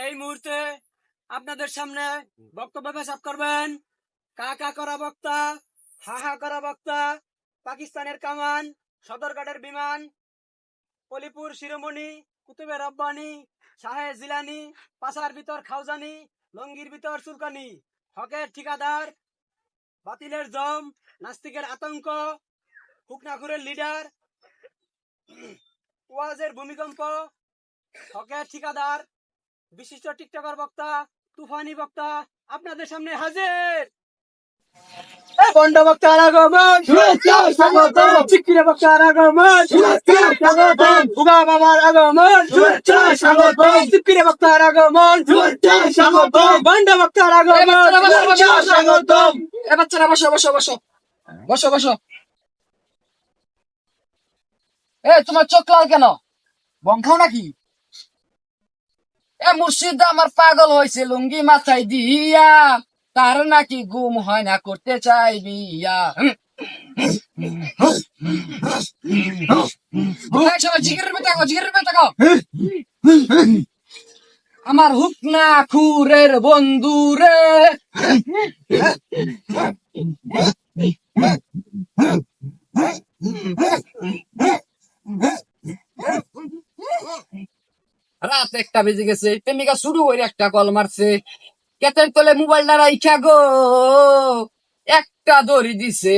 এই মুহূর্তে আপনাদের সামনে বক্তব্য পেশ করবেন কাকা করা বক্তা, হাহা করা বক্তা, পাকিস্তানের কামান, সদরঘাটের বিমান, পলিপুর শিরোমণি, কুতুবে রব্বানি, শাহে জিলানি, পাশার ভিতর খাউজানি, লঙ্গির ভিতর চুলকানি, হকের ঠিকাদার, বাতিলের জম, নাস্তিকের আতঙ্ক, হুকনাখুরের লিডার, ওয়াজের ভূমিকম্প, হকের ঠিকাদার, বিশিষ্ট টিকটকার বক্তা, তুফানি বক্তা আপনাদের সামনে হাজির। বন্ড বক্তার আগমন, চিকিরে বক্তার আগমন, উগা বাবার আগমন, চিকিরে বক্তার আগমন, বন্ড বক্তার আগমন। এ বাচ্চারা বসো বসো বসো বসো বসো। তোমার চোখ লাল কেন? বং খাও নাকি? মুর্শিদ আমার পাগল হয়েছে লুঙ্গি মাথায় দিয়া, তার নাকি গুম হয় না, করতে চাই বিয়া। আমার হুকনা খুরের বন্ধু রে, রাত 1টা বেজে গেছে, প্রেমিকা শুরু করে একটা কল মারছে, কেতের তলে মোবাইলটা রাইখা গো একটা দড়ি দিছে,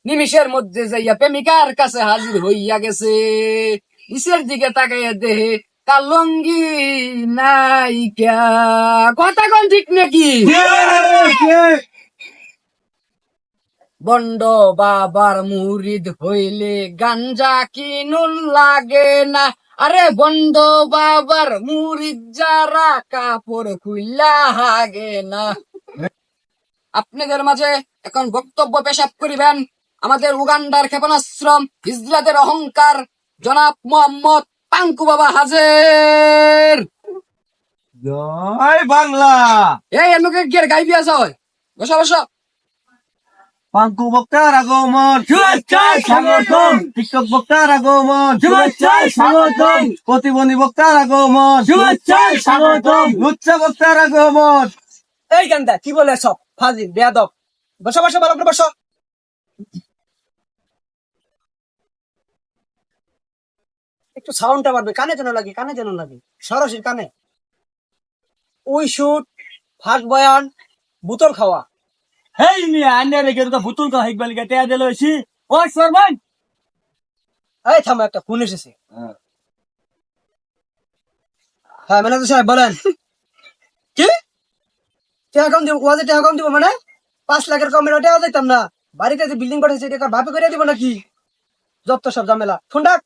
নিমিষের মধ্যে যাইয়া প্রেমিকার কাছে হাজির হইয়া গেছে। নিচের দিকে তাকাইয়া দেহে কালঙ্গি নাইকা। কথা কোন ঠিক নাকি? বন্ড বাবার মুরিদ হইলে গাঞ্জা কিনুন লাগে না, আরে বন্ড বাবার মুরিদ যারা কাপড় খুইলা হাগে না। আপনাদের মাঝে এখন বক্তব্য পেশাব করিবেন আমাদের উগান্ডার ক্ষেপণাস্ত্র হিজলাদের অহংকার জনাব মোহাম্মদ পাঙ্কু বাবা হাজির। জয় বাংলা। এই এমনকি গিয়ে গাইবি আছে, বসো বসো। পাঙ্কু বক্তার আগমন, শুভেচ্ছায় স্বাগতম। টিকটক বক্তার আগমন, শুভেচ্ছায় স্বাগতম। প্রতিবন্ধী বক্তার আগমন, শুভেচ্ছায় স্বাগতম। লুচ্চা বক্তার আগমন। এই গান্দা কি বলে সব ফাজিল বেয়াদব। বসো বসো ভালো করে বসো। একটু সাউন্ডটা বাড়বে, কানে যেন লাগে, কানে যেন লাগে, সরাসরি কানে। ওই শুট, ফার্স্ট বয়ান, বোতল খাওয়া। হেই মিয়া আন্নে রেখে তো ভুতুল কা হেকবাল গেতে আ দিলো এসি। ও শর্মান, এই থামো, একটা ফোন এসেছে। হ্যাঁ ম্যানেজার সাহেব বলেন। কি টাকা কম দিব? ওয়াজে টাকা কম দিব মানে 5 লাখের কমের ওটা যাইতাম না। বাড়িতে যে বিল্ডিং করেছে এটা ভাবে করে দিব নাকি? যত সব ঝামেলা। ফোন ডাক।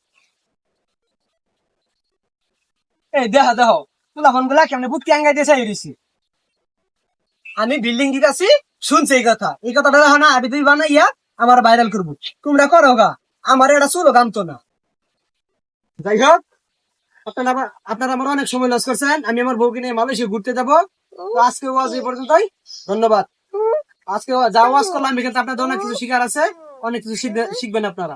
এই দেখা দেখো তুলা ফোন গুলা কেমন বুদ্ধি আঙ্গাই দিয়ে চাই রয়েছি। আমি বিল্ডিং দিতেছি, শুনছি এই কথা। এই কথাটা দেখো না, আমি তুই বানাইয়া আমার ভাইরাল করবো। তোমরা করো গা, আমার এটা চুলো গামতো না। যাই হোক, আপনারা আমার অনেক সময় লস করছেন। আমি আমার বউকে নিয়ে মালয়েশিয়া ঘুরতে যাবো। তো আজকে ওয়াজ এই পর্যন্তই, ধন্যবাদ। আজকে যা ওয়াজ করলাম এখানে আপনাদের অনেক কিছু শিখার আছে, অনেক কিছু শিখবেন আপনারা।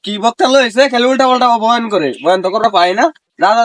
কি বক্তা লইছে খালি উল্টা পাল্টা বয়ান করে, বয়ান তো করা পায় না। দাদা